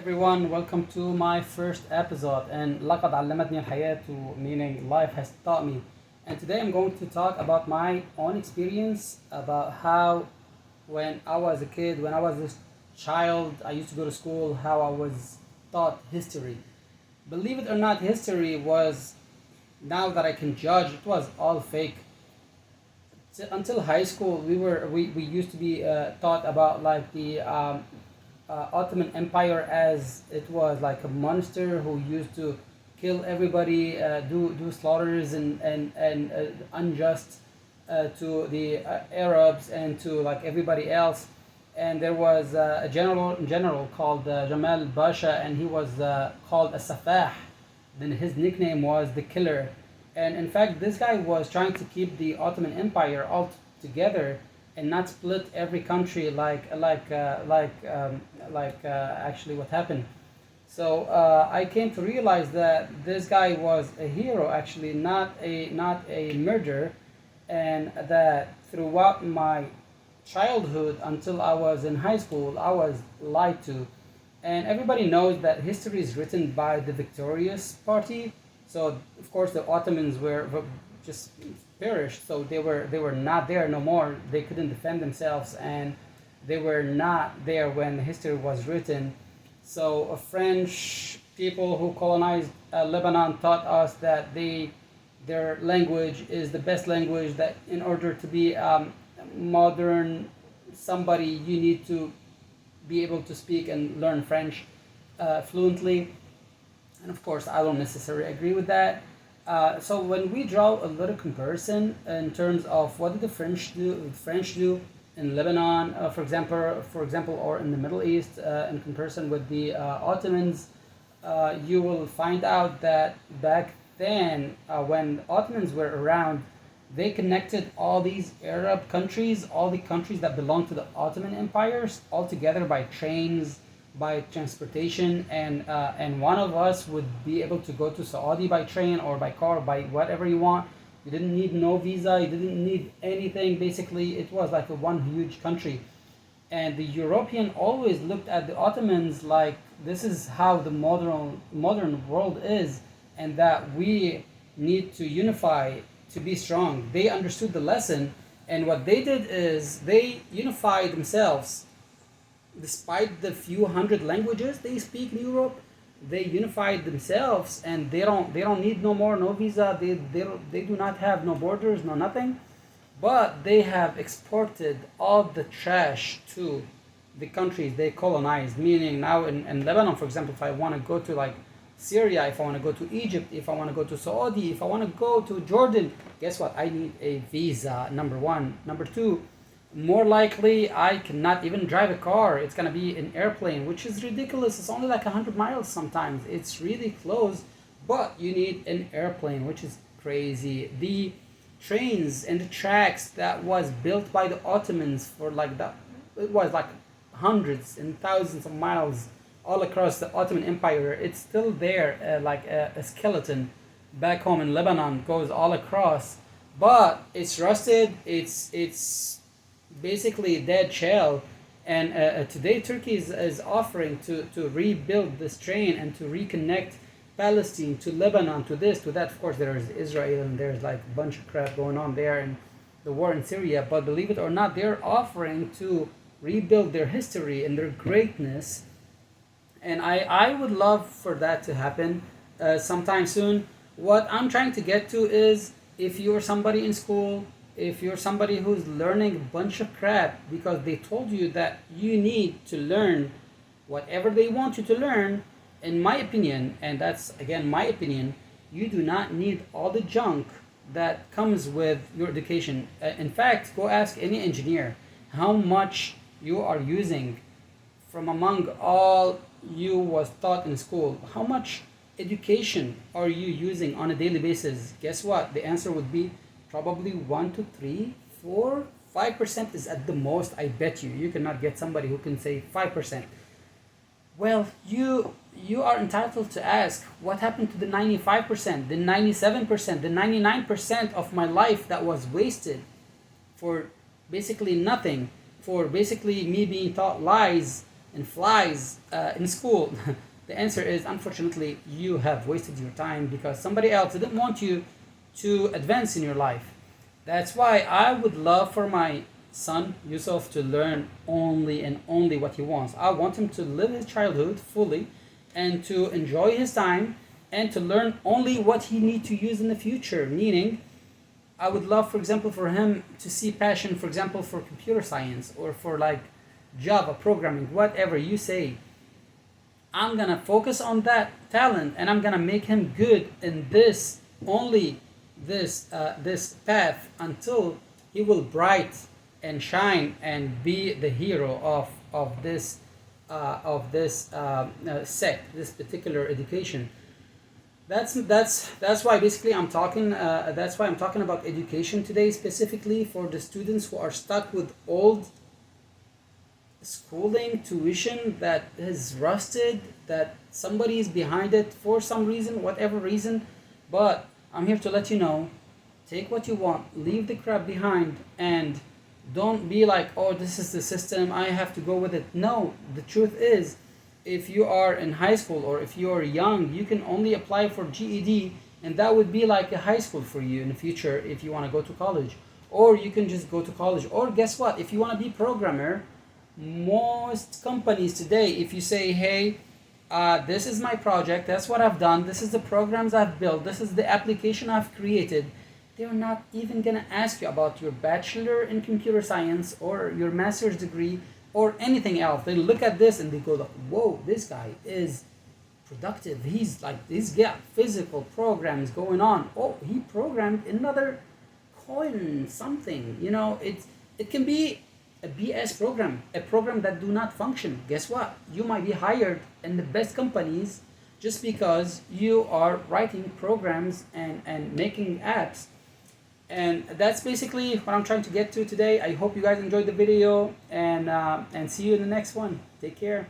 everyone, welcome to my first episode and لقد علمتني الحياة, meaning life has taught me. And today I'm going to talk about my own experience about how when I was a kid, when I was a child, I used to go to school, how I was taught history. Believe it or not, history was, now that I can judge, it was all fake. Until high school, we used to be taught about like the Ottoman Empire as it was like a monster who used to kill everybody, do slaughters and unjust to the Arabs and to like everybody else. And there was a general called Jamal Basha, and he was called a Safah. Then his nickname was the Killer. And in fact, this guy was trying to keep the Ottoman Empire all together and not split every country like actually what happened. So I came to realize that this guy was a hero, actually, not a murderer, and that throughout my childhood until I was in high school, I was lied to. And everybody knows that history is written by the victorious party. So of course the Ottomans were just perished. So they were not there no more. They couldn't defend themselves, and they were not there when history was written. So French people who colonized Lebanon taught us that their language is the best language. That in order to be modern somebody, you need to be able to speak and learn French fluently. And of course, I don't necessarily agree with that. So when we draw a little comparison in terms of what did the French do in Lebanon, for example, or in the Middle East, in comparison with the Ottomans, you will find out that back then, when the Ottomans were around, they connected all these Arab countries, all the countries that belonged to the Ottoman empires, all together by trains, by transportation, and one of us would be able to go to Saudi by train or by car, by whatever you want. You didn't need no visa, you didn't need anything. Basically, it was like a one huge country. And the European always looked at the Ottomans like this is how the modern world is, and that we need to unify to be strong. They understood the lesson, and what they did is they unified themselves. Despite the few hundred languages they speak in Europe, they unified themselves, and they don't need no visa. They do not have no borders, no nothing, but they have exported all the trash to the countries they colonized. Meaning now in Lebanon, for example, if I want to go to like Syria, if I want to go to Egypt, if I want to go to Saudi, if I want to go to Jordan, guess what? I need a visa, number one. Number two, more likely I cannot even drive a car. It's gonna be an airplane, which is ridiculous. It's only like 100 miles sometimes. It's really close, but you need an airplane, which is crazy. The trains and the tracks that was built by the Ottomans for like that, it was like hundreds and thousands of miles all across the Ottoman Empire. It's still there, like a skeleton back home in Lebanon, goes all across, but it's rusted. It's basically dead shell. And today Turkey is offering to rebuild this train and to reconnect Palestine to Lebanon, to this, to that. Of course, there is Israel, and there's like a bunch of crap going on there, and the war in Syria. But believe it or not, they're offering to rebuild their history and their greatness. And I would love for that to happen sometime soon. What I'm trying to get to is, if you're somebody in school, if you're somebody who's learning a bunch of crap because they told you that you need to learn whatever they want you to learn, in my opinion, and that's again my opinion, you do not need all the junk that comes with your education. In fact, go ask any engineer how much you are using from among all you was taught in school. How much education are you using on a daily basis? Guess what? The answer would be probably 1 to 3, 4, 5% is at the most. I bet you cannot get somebody who can say 5%. Well, you are entitled to ask, what happened to the 95%, the 97%, the 99% of my life that was wasted for basically nothing, for basically me being taught lies and flies in school, the answer is unfortunately you have wasted your time because somebody else didn't want you to advance in your life. That's why I would love for my son Yusuf to learn only and only what he wants. I want him to live his childhood fully and to enjoy his time and to learn only what he needs to use in the future. Meaning, I would love, for example, for him to see passion, for example, for computer science or for like Java programming, whatever you say. I'm gonna focus on that talent and I'm gonna make him good in this only this path until he will bright and shine and be the hero of this sect, this particular education. That's why basically I'm talking. That's why I'm talking about education today, specifically for the students who are stuck with old schooling tuition that is rusted, that somebody is behind it for some reason, whatever reason. But I'm here to let you know, take what you want, leave the crap behind, and don't be like, oh, this is the system, I have to go with it. No, the truth is, if you are in high school or if you are young, you can only apply for GED, and that would be like a high school for you in the future if you want to go to college. Or you can just go to college. Or guess what? If you want to be programmer, most companies today, if you say, hey, this is my project, that's what I've done, this is the programs I've built, this is the application I've created, they're not even going to ask you about your bachelor in computer science or your master's degree or anything else. They look at this and they go like, whoa, this guy is productive. He's got physical programs going on. Oh, he programmed another coin, something. It can be a BS program, a program that do not function. Guess what? You might be hired in the best companies just because you are writing programs and making apps. And that's basically what I'm trying to get to today. I hope you guys enjoyed the video, and see you in the next one. Take care.